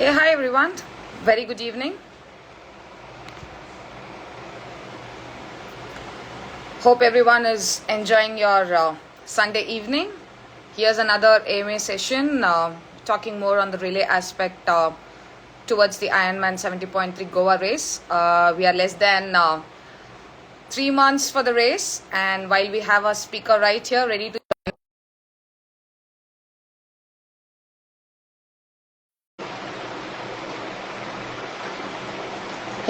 Hey, hi everyone. Very good evening. Hope everyone is enjoying your Sunday evening. Here's another AMA session talking more on the relay aspect towards the Ironman 70.3 Goa race. We are less than 3 months for the race, and while we have a speaker right here ready to.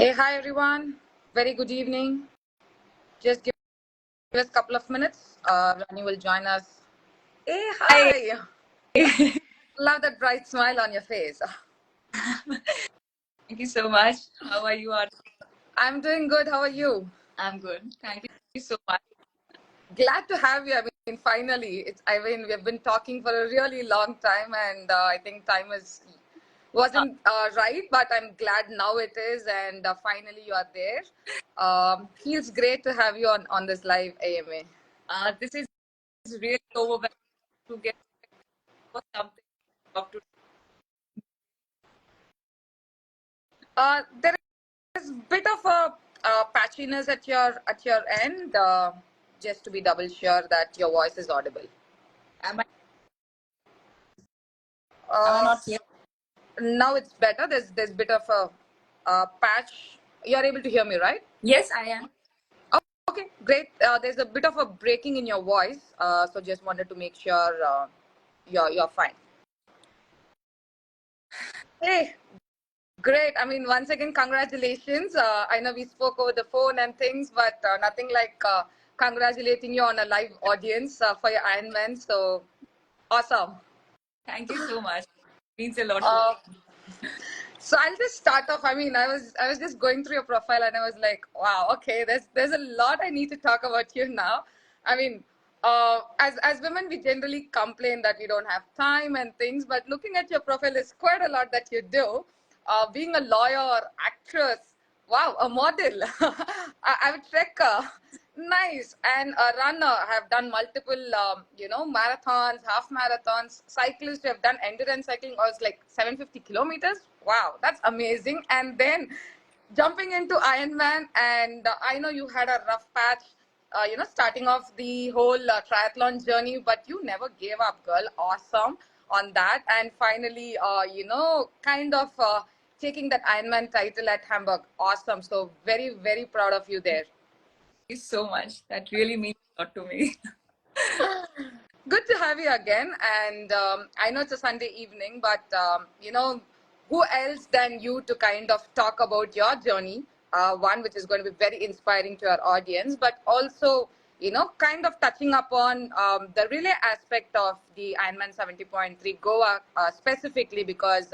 Hey, hi everyone. Very good evening. Just give us a couple of minutes. Rani will join us. Hey, Hi. hi. Love that bright smile on your face. Thank you so much. How are you? I'm doing good. How are you? I'm good. Thank you so much. Glad to have you. I mean, finally, we have been talking for a really long time, and I think time is wasn't right, but I'm glad now it is, and finally you are there. Feels great to have you on this live AMA. This is really overwhelming to get for something to talk to. There is bit of a patchiness at your end. Just to be double sure that your voice is audible. Am I, am I Uh, not here? Now it's better. There's bit of a patch. You're able to hear me, right? Yes, I am. Oh, okay, great. There's a bit of a breaking in your voice, so just wanted to make sure you're fine. Hey, great. I mean, once again, congratulations. I know we spoke over the phone and things, but nothing like congratulating you on a live audience for your Ironman. So awesome. Thank you so much. Means a lot to me. Uh, So I'll just start off. I mean, I was just going through your profile and I was like, wow, okay, there's a lot I need to talk about you now. I mean, as women, we generally complain that we don't have time and things, but looking at your profile is quite a lot that you do. Being a lawyer, actress, wow, a model, I'm a trekker. Nice. And a runner. I have done multiple, marathons, half marathons. Cyclists who have done endurance cycling. I was like 750 kilometers. Wow, that's amazing. And then jumping into Ironman. And I know you had a rough patch, starting off the whole triathlon journey, but you never gave up, girl. Awesome on that. And finally, kind of taking that Ironman title at Hamburg. Awesome. So very, very proud of you there. Thank you so much. That really means a lot to me. Good to have you again. And I know it's a Sunday evening, but who else than you to kind of talk about your journey? One which is going to be very inspiring to our audience, but also, kind of touching upon the relay aspect of the Ironman 70.3 Goa specifically because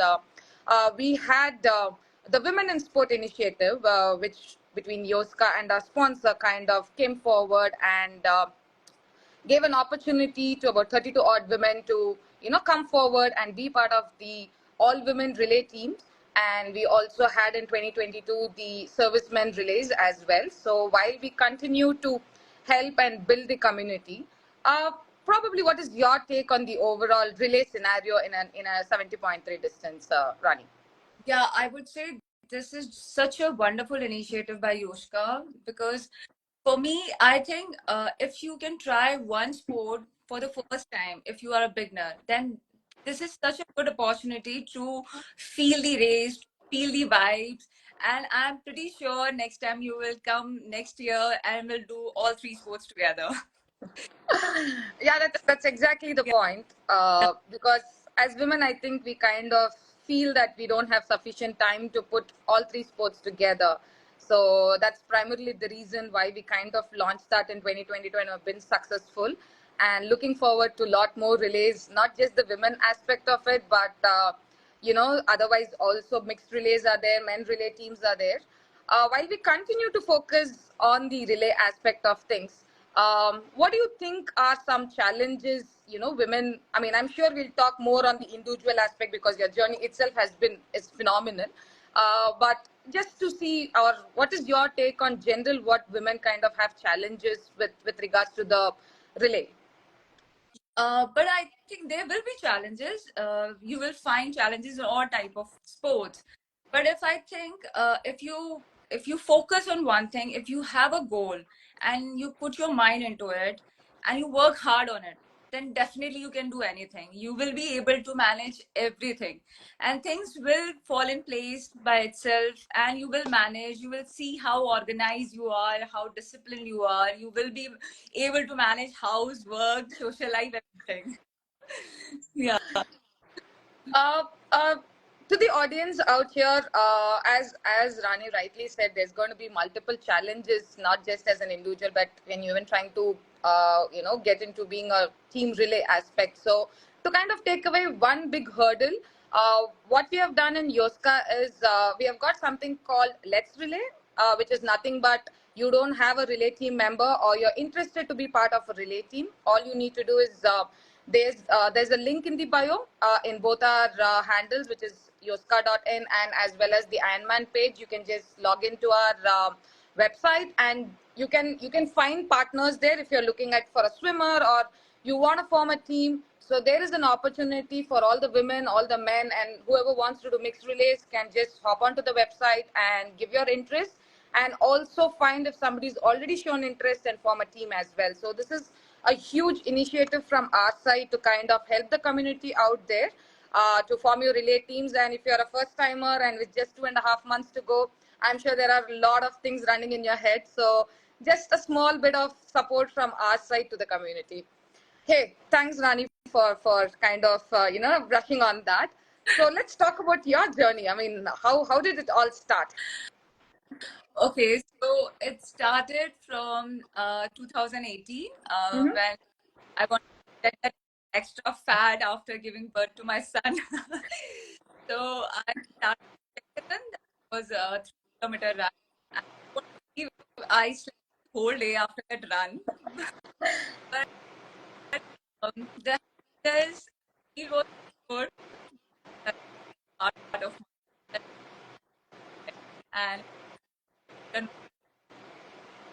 we had the Women in Sport initiative, which between Yoska and our sponsor kind of came forward and gave an opportunity to about 32 odd women to come forward and be part of the all women relay teams, and we also had in 2022 the servicemen relays as well. So while we continue to help and build the community, uh, probably what is your take on the overall relay scenario in a 70.3 distance, Rani? Yeah, I would say this is such a wonderful initiative by Yoshka because for me, I think if you can try one sport for the first time, if you are a beginner, then this is such a good opportunity to feel the race, feel the vibes. And I'm pretty sure next time you will come next year and we'll do all three sports together. Yeah, that's exactly the point. Because as women, I think we kind of feel that we don't have sufficient time to put all three sports together. So that's primarily the reason why we kind of launched that in 2022 and have been successful. And looking forward to a lot more relays, not just the women aspect of it, but otherwise also mixed relays are there, men relay teams are there. While we continue to focus on the relay aspect of things, what do you think are some challenges, women? I mean, I'm sure we'll talk more on the individual aspect because your journey itself is phenomenal. But just to see, or what is your take on general what women kind of have challenges with regards to the relay? But I think there will be challenges. You will find challenges in all type of sports. But if I think if you focus on one thing, if you have a goal and you put your mind into it and you work hard on it, then definitely you can do anything. You will be able to manage everything, and things will fall in place by itself. And you will manage. You will see how organized you are, how disciplined you are. You will be able to manage house, work, social life, everything. Yeah. Uh, uh, to the audience out here, as Rani rightly said, there's going to be multiple challenges, not just as an individual, but when you're even trying to, get into being a team relay aspect. So, to kind of take away one big hurdle, what we have done in Yoska is we have got something called Let's Relay, which is nothing but you don't have a relay team member or you're interested to be part of a relay team. All you need to do is there's a link in the bio in both our handles, which is yoska.in and as well as the Ironman page. You can just log into our website and you can find partners there if you're looking at for a swimmer or you want to form a team. So there is an opportunity for all the women, all the men, and whoever wants to do mixed relays can just hop onto the website and give your interest, and also find if somebody's already shown interest and form a team as well. So this is a huge initiative from our side to kind of help the community out there to form your relay teams. And if you're a first timer and with just 2.5 months to go, I'm sure there are a lot of things running in your head. So just a small bit of support from our side to the community. Hey, thanks, Rani, for kind of brushing on that. So let's talk about your journey. I mean, how did it all start? Okay, so it started from 2018 Mm-hmm. when I wanted to get that extra fat after giving birth to my son. So I started Peloton. That was a 3 kilometer run. And I won't believe I slept the whole day after that run. But the this it was good. That part of my and then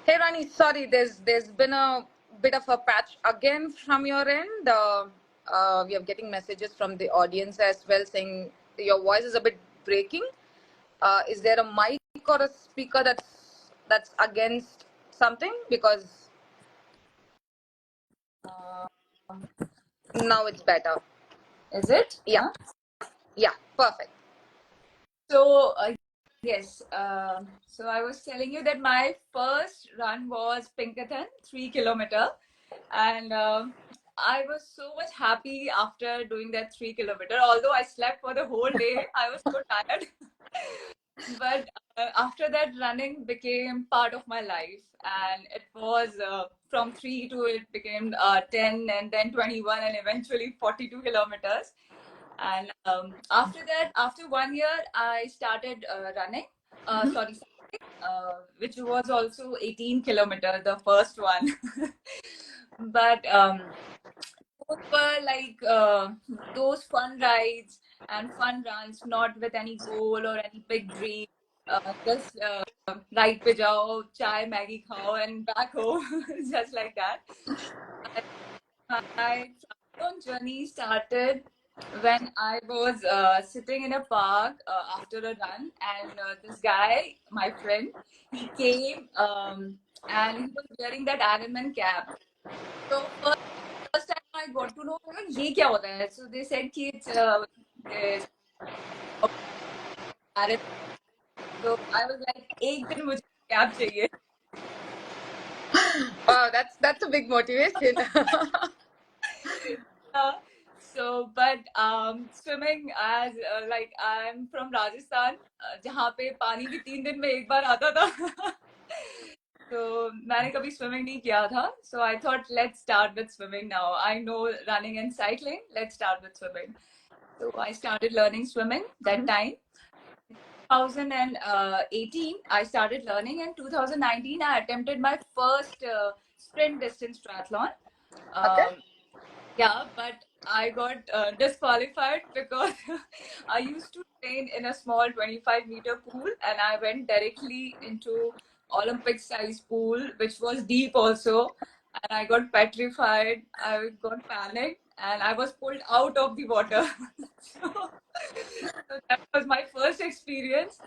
Hey, Rani, sorry, there's been a bit of a patch again from your end. We are getting messages from the audience as well saying your voice is a bit breaking. Is there a mic or a speaker that's against something? Because uh, now it's better. is it? Yeah, yeah, perfect. So, yes, so I was telling you that my first run was Pinkerton, 3 kilometer, and I was so much happy after doing that 3 kilometer. Although I slept for the whole day, I was so tired. But after that, running became part of my life, and it was from 3 to it became 10, and then 21, and eventually 42 kilometers. And after that, after 1 year, I started running. Mm-hmm. Sorry, which was also 18 kilometer, the first one. But those were like those fun rides and fun runs, not with any goal or any big dream. Just ride pe jao, chai, Maggie khao, and back home, just like that. My triathlon journey started when I was sitting in a park after a run, and this guy, my friend, he came and he was wearing that Ironman cap. So first time I got to know, ये क्या होता है? So they said कि it's this Ironman. So I was like, एक दिन मुझे cap चाहिए. Oh, that's a big motivation. Uh, so, but swimming as like I'm from Rajasthan, जहाँ पे पानी भी 3 दिन में एक बार आता था. So मैंने कभी swimming नहीं किया था. So I thought let's start with swimming now. I know running and cycling. Let's start with swimming. So I started learning swimming that time. 2018, I started learning. In 2019, I attempted my first sprint distance triathlon. Okay. Um, yeah, but I got disqualified because I used to train in a small 25-meter pool, and I went directly into Olympic size pool, which was deep also. and I got petrified. I got panicked, and I was pulled out of the water. so, so that was my first experience.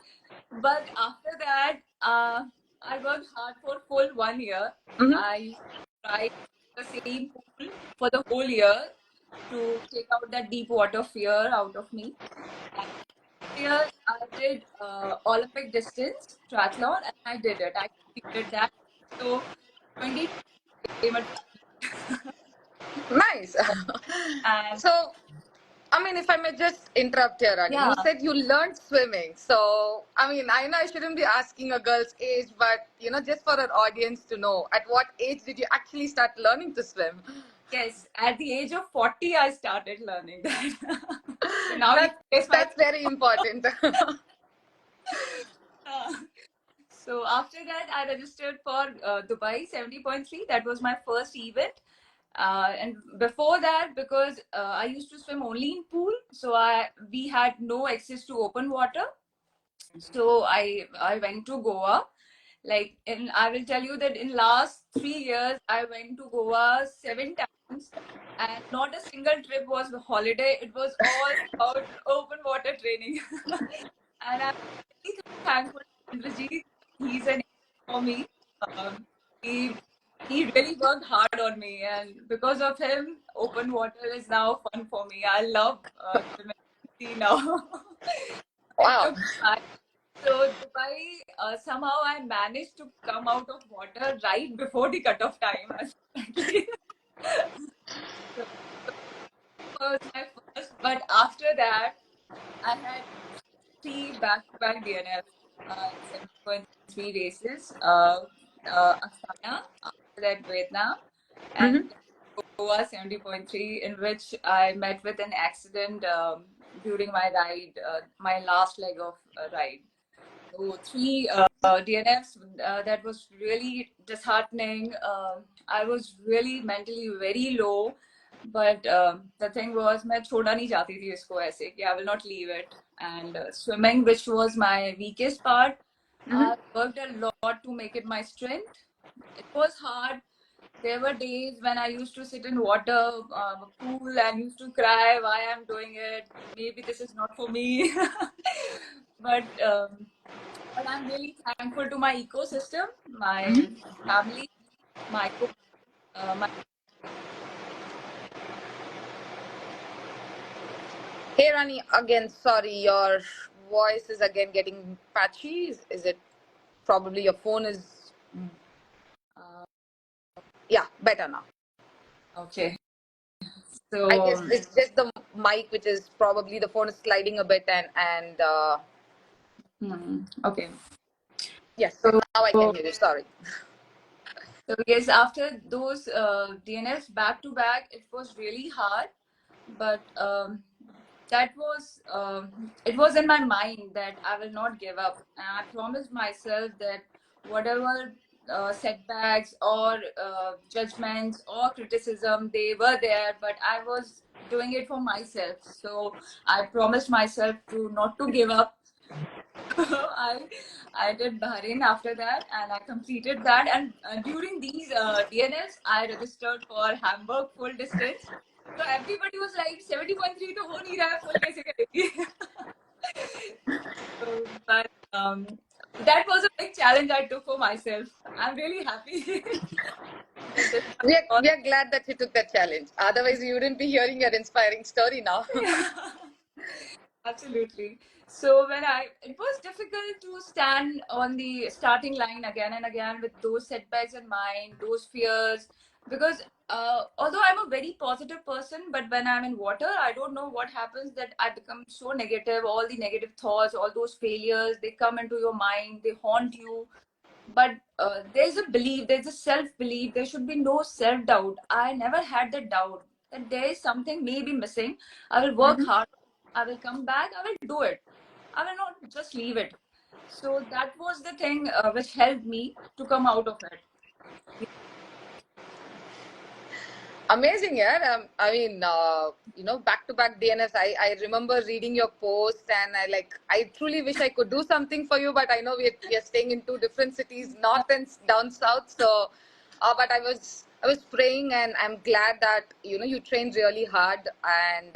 But after that, I worked hard for full 1 year. Mhm. I tried the same pool for the whole year to take out that deep water fear out of me. And year I did Olympic distance triathlon, and I did it. I completed that. So 20 became a Nice. and So, I mean, if I may just interrupt here, Rani, yeah, you said you learned swimming. So, I mean, I know I shouldn't be asking a girl's age, but just for our audience to know, at what age did you actually start learning to swim? yes, at the age of 40, I started learning that. so now you That guess my. that's very important. Uh, so after that, I registered for Dubai 70.3. That was my first event. And before that, because I used to swim only in pool, so we had no access to open water. So I went to Goa. Like I will tell you that in last 3 years, I went to Goa 7 times, and not a single trip was a holiday. It was all about open water training, and I'm really thankful to Indrajit. He's an angel for me. Um, he he really worked hard on me, and because of him, open water is now fun for me. I love swimming now. I Wow. took time. So Dubai, somehow I managed to come out of water right before the cutoff time. Unfortunately. so that was my first. But after that, I had three back-to-back DNF, 7.3 races. Astana, after that Vietnam, and Mhm. Goa 70.3, in which I met with an accident during my ride, my last leg of ride. So three DNFs, that was really disheartening. I was really mentally very low, but the thing was, मैं छोड़ना नहीं चाहती थी इसको ऐसे कि I will not leave it. And swimming, which was my weakest part, Mhm. I worked a lot to make it my strength. It was hard. There were days when I used to sit in water, pool, and used to cry why I'm doing it. Maybe this is not for me. but I'm really thankful to my ecosystem, my Mhm. family, my my. Hey, Rani, again, sorry, your voice is again getting patchy. Is it probably your phone is? Uh, Yeah, better now. okay, I guess so it's just the mic, which is probably the phone is sliding a bit, and okay, yes, so. now I can hear you. Sorry. So yes, after those DNFs back to back, it was really hard. But that was it was in my mind that I will not give up, and I promised myself that whatever setbacks or judgments or criticism they were there, but I was doing it for myself. So I promised myself to not to give up. I I did Bahrain after that, and I completed that. And during these DNFs, I registered for Hamburg full distance. So everybody was like 70.3 to ho nahi raha hai, full kaise karegi? so, but that was a big challenge I took for myself. I'm really happy that this We are glad that you took that challenge. Otherwise, you wouldn't be hearing your inspiring story now. Absolutely. So it was difficult to stand on the starting line again and again with those setbacks in mind, those fears, because although I'm a very positive person, but when I'm in water, I don't know what happens that I become so negative. All the negative thoughts, all those failures, they come into your mind, they haunt you. But there's a belief, there's a self belief. There should be no self doubt. I never had the doubt that there is something maybe missing. I will work Mhm. hard. I will come back. I will do it. I will not just leave it. So that was the thing which helped me to come out of it. Amazing, yeah. I mean, back to back DNS. I remember reading your post, and I truly wish I could do something for you, but I know we are staying in two different cities, north and down south. So, but I was I was praying, and I'm glad that you trained really hard, and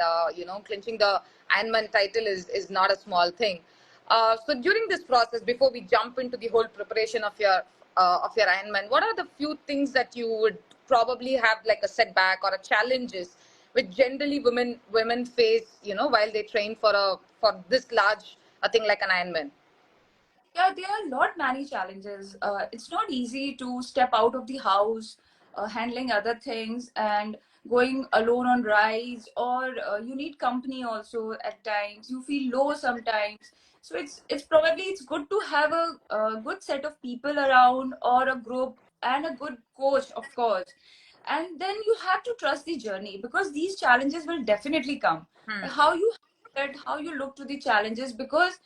clinching the Ironman title is not a small thing. So during this process, before we jump into the whole preparation of your Ironman, what are the few things that you would probably have like a setback or a challenges which generally women face, while they train for this large a thing like an Ironman? Yeah, there are lot many challenges. It's not easy to step out of the house, handling other things and going alone on rides, or you need company also at times. You feel low sometimes. So it's probably it's good to have a good set of people around or a group and a good coach, of course. And then you have to trust the journey because these challenges will definitely come. Hmm. How you how you look to the challenges, because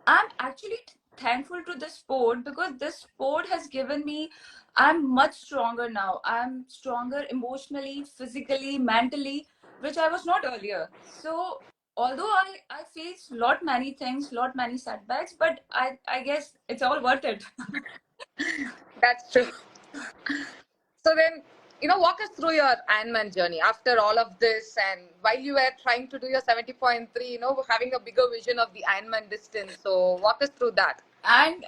I'm actually thankful to this sport because this sport has given me, I'm much stronger now. I'm stronger emotionally, physically, mentally, which I was not earlier. So although I faced lot many things, lot many setbacks, but I guess it's all worth it. That's true. So then, walk us through your Ironman journey after all of this, and while you were trying to do your 70.3, having a bigger vision of the Ironman distance. So walk us through that. And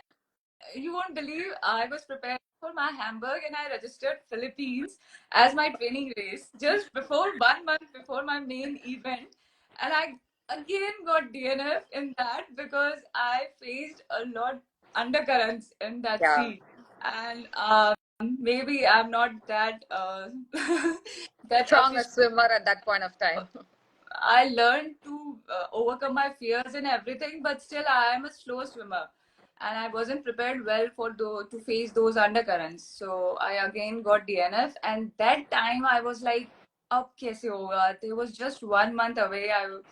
you won't believe, I was preparing for my Hamburg and I registered Philippines as my training race just before 1 month before my main event. And I again got DNF in that because I faced a lot undercurrents in that Yeah, sea. And maybe I'm not that that strong a efficient. swimmer at that point of time. I learned to overcome my fears and everything, but still I am a slow swimmer, and I wasn't prepared well for to face those undercurrents. So I again got DNF, and that time I was like, "Ab kaise hoga?" There was just 1 month away. And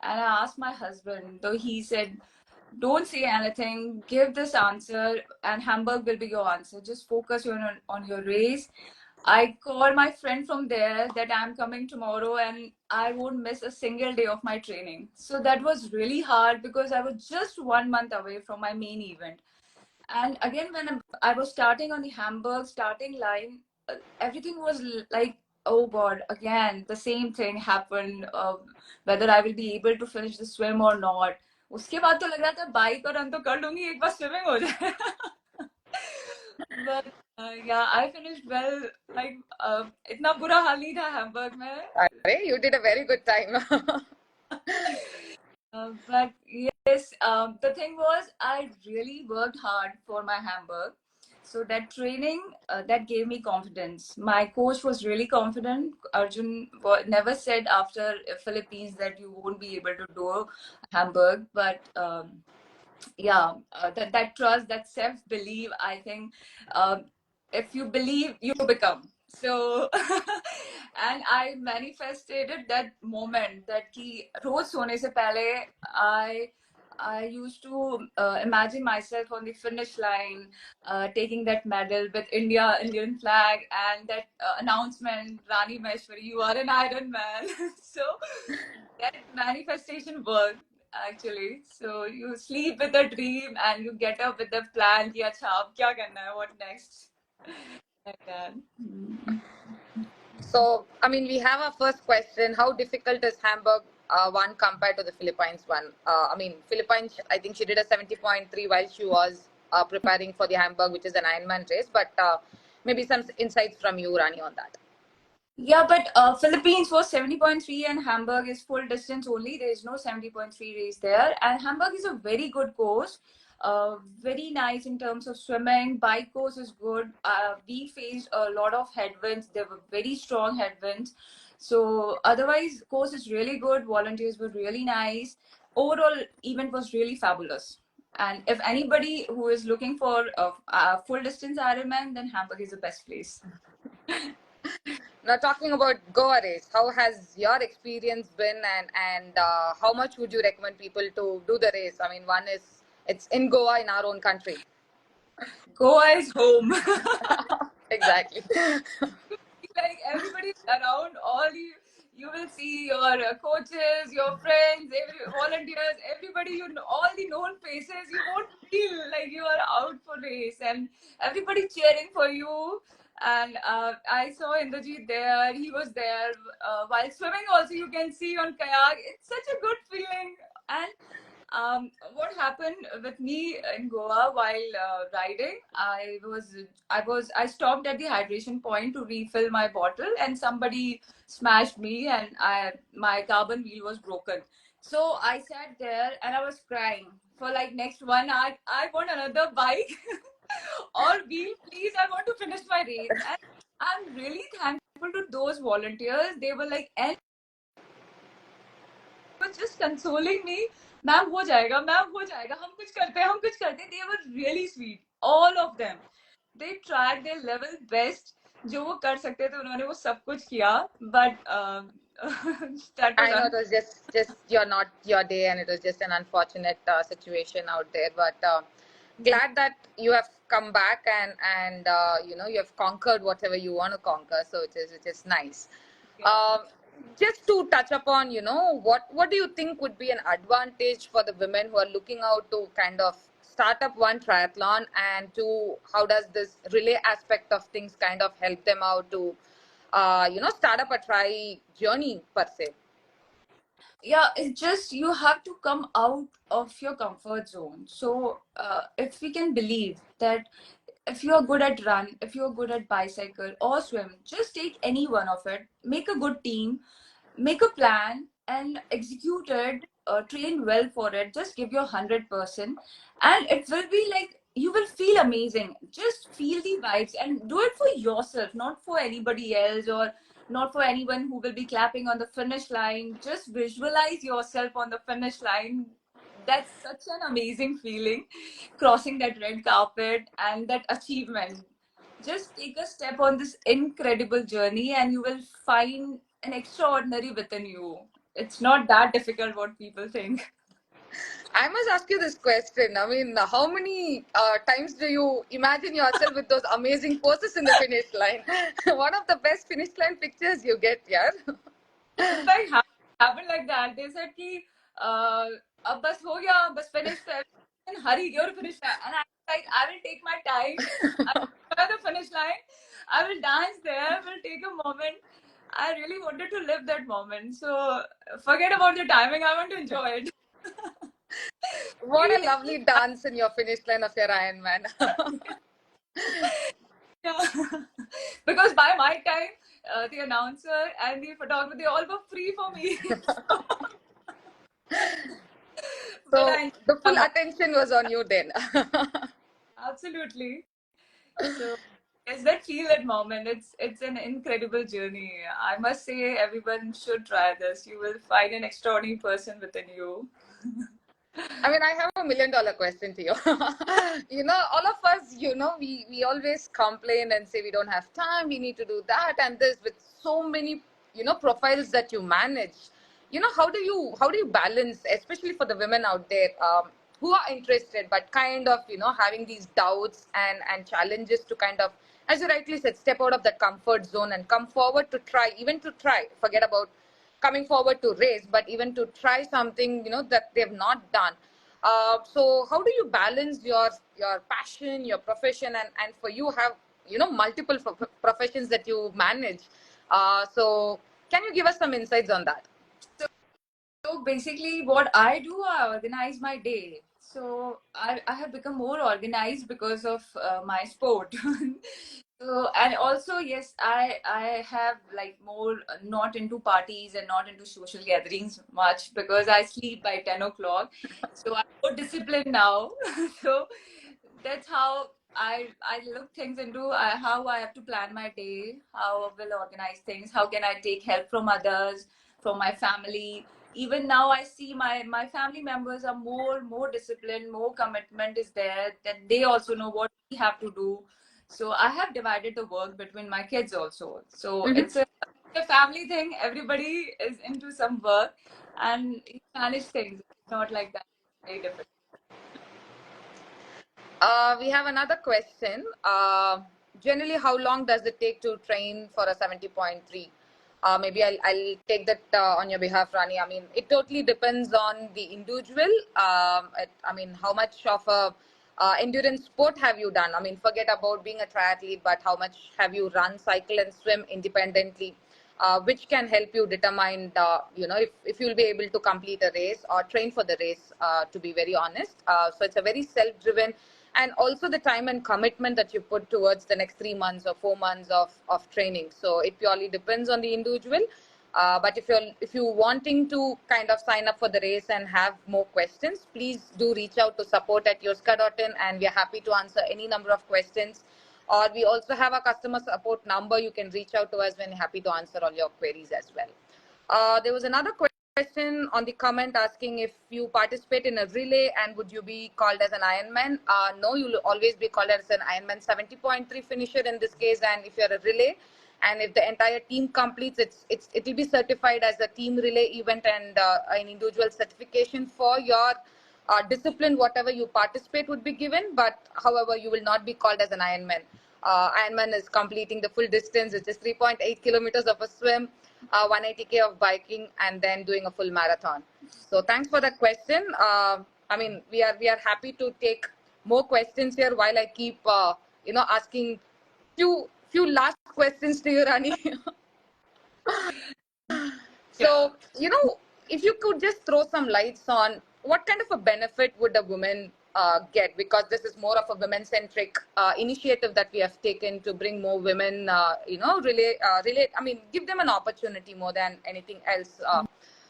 I asked my husband, though he said, "Don't say anything. Give this answer, and Hamburg will be your answer. Just focus on your race." I called my friend from there that I'm coming tomorrow and I won't miss a single day of my training. So that was really hard because I was just 1 month away from my main event. And again, when I was starting on the Hamburg starting line, everything was like, oh God, again, the same thing happened, whether I will be able to finish the swim or not. उसके बाद तो लग रहा था bike और run तो कर लूंगी एक बार स्विमिंग हो जाए. But yeah, I finished well. Like इतना बुरा हाल नहीं था हैम्बर्ग में. Arey, you did a very good time. But yes, the thing was, I really worked hard for my Hamburg. So that training, that gave me confidence. My coach was really confident. Arjun never said after Philippines that you won't be able to do Hamburg, but yeah, that trust, that self belief, I think, um, if you believe, you become. So and I manifested that moment that ki roz sone se pehle i I used to imagine myself on the finish line, taking that medal with Indian flag, and that announcement, Rani Maheshwari, you are an Iron Man. So that manifestation worked actually. So you sleep with a dream and you get up with a plan. Ki, acha, ab kya karna hai? What next? Like that. So, I mean, we have our first question. How difficult is Hamburg one compared to the Philippines one? I mean, Philippines, I think she did a 70.3 while she was preparing for the Hamburg, which is an Ironman race. But maybe some insights from you, Rani, on that. Yeah, but Philippines was 70.3 and Hamburg is full distance only. There is no 70.3 race there. And Hamburg is a very good course. Very nice in terms of swimming. Bike course is good. We faced a lot of headwinds. There were very strong headwinds. So otherwise, course is really good. Volunteers were really nice. Overall, event was really fabulous. And if anybody who is looking for a full distance Ironman, then Hamburg is the best place. Now, talking about Goa race, how has your experience been, and how much would you recommend people to do the race? I mean, one is it's in Goa in our own country. Goa is home. Exactly. Like everybody's around, all you will see your coaches, your friends, volunteers, everybody, all the known faces. You won't feel like you are out for race, and everybody cheering for you. And I saw Indrajit there. He was there while swimming. Also, you can see on kayak. It's such a good feeling. And what happened with me in Goa while riding? I stopped at the hydration point to refill my bottle, and somebody smashed me, and my carbon wheel was broken. So I sat there and I was crying for like next 1 hour. I want another bike or wheel, please. I want to finish my race, and I'm really thankful to those volunteers. They were like, and was just consoling me. Ma'am हो जाएगा, ma'am हो जाएगा, हम कुछ करते हैं, हम कुछ करते हैं. They were really sweet, all of them. They tried their level best. जो वो कर सकते थे उन्होंने वो सब कुछ किया. But that was I know it was just you're not your day, and it was just an unfortunate situation out there. But glad that you have come back, and you know, you have conquered whatever you want to conquer. So it is nice. yeah. Just to touch upon, you know, what do you think would be an advantage for the women who are looking out to kind of start up one triathlon, and to how does this relay aspect of things kind of help them out to you know, start up a tri journey per se? Yeah, it's just you have to come out of your comfort zone. So if we can believe that if you are good at run, if you are good at bicycle or swim, just take any one of it, make a good team, make a plan and execute it, train well for it, just give your 100%, and it will be like you will feel amazing. Just feel the vibes and do it for yourself, not for anybody else or not for anyone who will be clapping on the finish line. Just visualize yourself on the finish line. That's such an amazing feeling, crossing that red carpet and that achievement. Just take a step on this incredible journey and you will find an extraordinary within you. It's not that difficult what people think. I must ask you this question. I mean, how many times do you imagine yourself with those amazing poses in the finish line? One of the best finish line pictures you get, yeah. In fact, happened like that. They said कि अब बस हो गया, बस finish and hurry, your finish line. And I was like, I will take my time. I will enjoy the finish line. I will dance there. Will take a moment. I really wanted to live that moment. So forget about the timing. I want to enjoy it. What a lovely dance in your finish line of your Ironman. Yeah. Because by my time, the announcer and the photographer, they all were free for me. But So I the full attention was on you then. absolutely. So yes, that feel that moment. It's an incredible journey. I must say everyone should try this. You will find an extraordinary person within you. I mean, I have $1 million question to you. You know, all of us, you know, we always complain and say we don't have time, we need to do that and this, with so many, you know, profiles that you manage. You know, how do you balance, especially for the women out there who are interested but kind of, you know, having these doubts and challenges to kind of, as you rightly said, step out of that comfort zone and come forward to try, even to try, forget about coming forward to race, but even to try something, you know, that they've not done. So how do you balance your passion, your profession, and for you have, you know, multiple professions that you manage? So can you give us some insights on that? So basically, what I do, I organize my day. So I have become more organized because of my sport. So and also yes, I have like more not into parties and not into social gatherings much because I sleep by 10 o'clock. So I'm more disciplined now. So that's how I look things into how I have to plan my day, how I will organize things, how can I take help from others, from my family. Even now I see my family members are more disciplined, more commitment is there, that they also know what we have to do. So I have divided the work between my kids also. So Mm-hmm. it's a family thing. Everybody is into some work and you manage things. It's not like that. It's very difficult. We have another question. Generally, how long does it take to train for a 70.3? Maybe I'll take that on your behalf, Rani. I mean, it totally depends on the individual. I mean, how much of a endurance sport have you done? I mean, forget about being a triathlete, but how much have you run, cycle, and swim independently? Which can help you determine, if you'll be able to complete a race or train for the race, to be very honest. So it's a very self-driven, and also the time and commitment that you put towards the next 3 months or 4 months of training. So it purely depends on the individual. But if you're wanting to kind of sign up for the race and have more questions, please do reach out to support@yoska.in, and we're happy to answer any number of questions. Or we also have a customer support number. You can reach out to us when we're happy to answer all your queries as well. There was another question on the comment asking if you participate in a relay and would you be called as an Ironman? No, you'll always be called as an Ironman 70.3 finisher in this case. And if you're a relay, and if the entire team completes, it will be certified as a team relay event, and an individual certification for your discipline, whatever you participate, would be given. But however, you will not be called as an Ironman. Ironman is completing the full distance, which is 3.8 kilometers of a swim, 180K of biking, and then doing a full marathon. So thanks for that question. I mean, we are happy to take more questions here while I keep asking few last questions to you, Rani. So, if you could just throw some lights on what kind of a benefit would a woman get, because this is more of a women-centric initiative that we have taken to bring more women, relate. I mean, give them an opportunity more than anything else.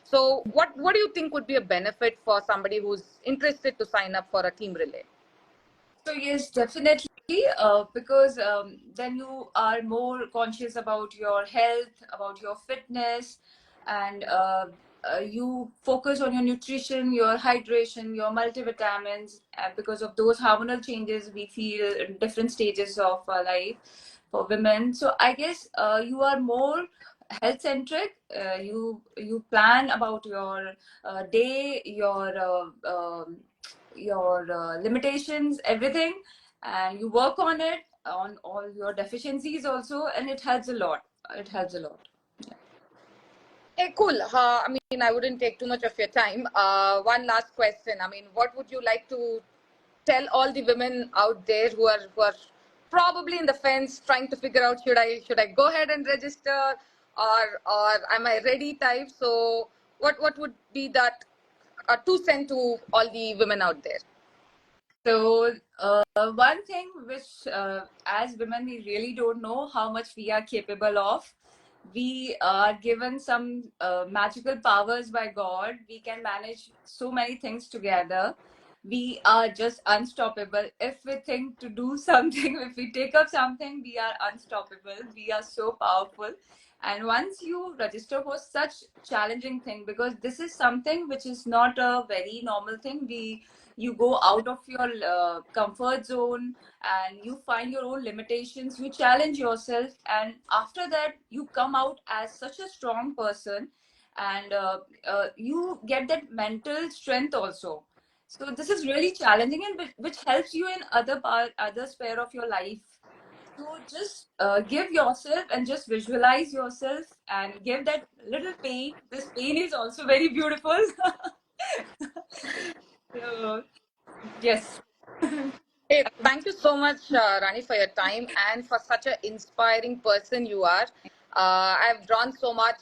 So, what do you think would be a benefit for somebody who's interested to sign up for a team relay? So yes, definitely, because then you are more conscious about your health, about your fitness, and you focus on your nutrition, your hydration, your multivitamins. Because of those hormonal changes we feel in different stages of our life for women. So I guess you are more health centric. You plan about your day, your limitations, everything, and you work on it, on all your deficiencies also, and it helps a lot. It helps a lot. Hey, cool. I mean, I wouldn't take too much of your time. One last question. I mean, what would you like to tell all the women out there who are probably in the fence, trying to figure out should I go ahead and register, or am I ready type? So, what would be that 2 cents to all the women out there? So one thing which as women we really don't know how much we are capable of. We are given some magical powers by God. We can manage so many things together. We are just unstoppable. If we think to do something, if we take up something, we are unstoppable. We are so powerful. And once you register for such challenging thing, because this is something which is not a very normal thing, you go out of your comfort zone and you find your own limitations, you challenge yourself, and after that you come out as such a strong person, and you get that mental strength also. So this is really challenging, and which helps you in other sphere of your life. So just give yourself and just visualize yourself and give that little pain. This pain is also very beautiful. So yes. Hey, thank you so much, Rani, for your time and for such an inspiring person you are. I've drawn so much,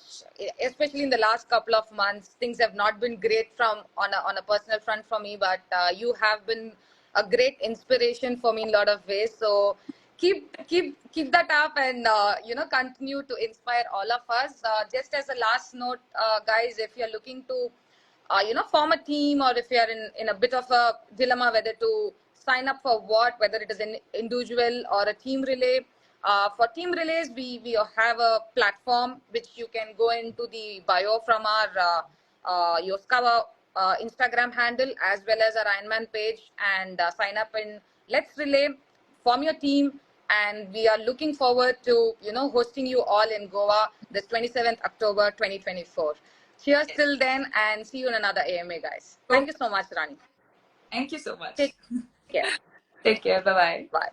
especially in the last couple of months. Things have not been great from on a personal front for me, but you have been a great inspiration for me in a lot of ways. So keep that up, and continue to inspire all of us. Just as a last note, guys, if you're looking to form a team, or if you're in a bit of a dilemma whether to sign up for what, whether it is an individual or a team relay. For team relays, we have a platform which you can go into the bio from our Yoskawa Instagram handle, as well as our Ironman page, and sign up in Let's Relay, form your team, and we are looking forward to hosting you all in Goa this 27th October 2024. Cheers till then, and see you in another AMA, guys. Thank you so much, Rani. Thank you so much. Take care. Take care. Bye-bye. Bye.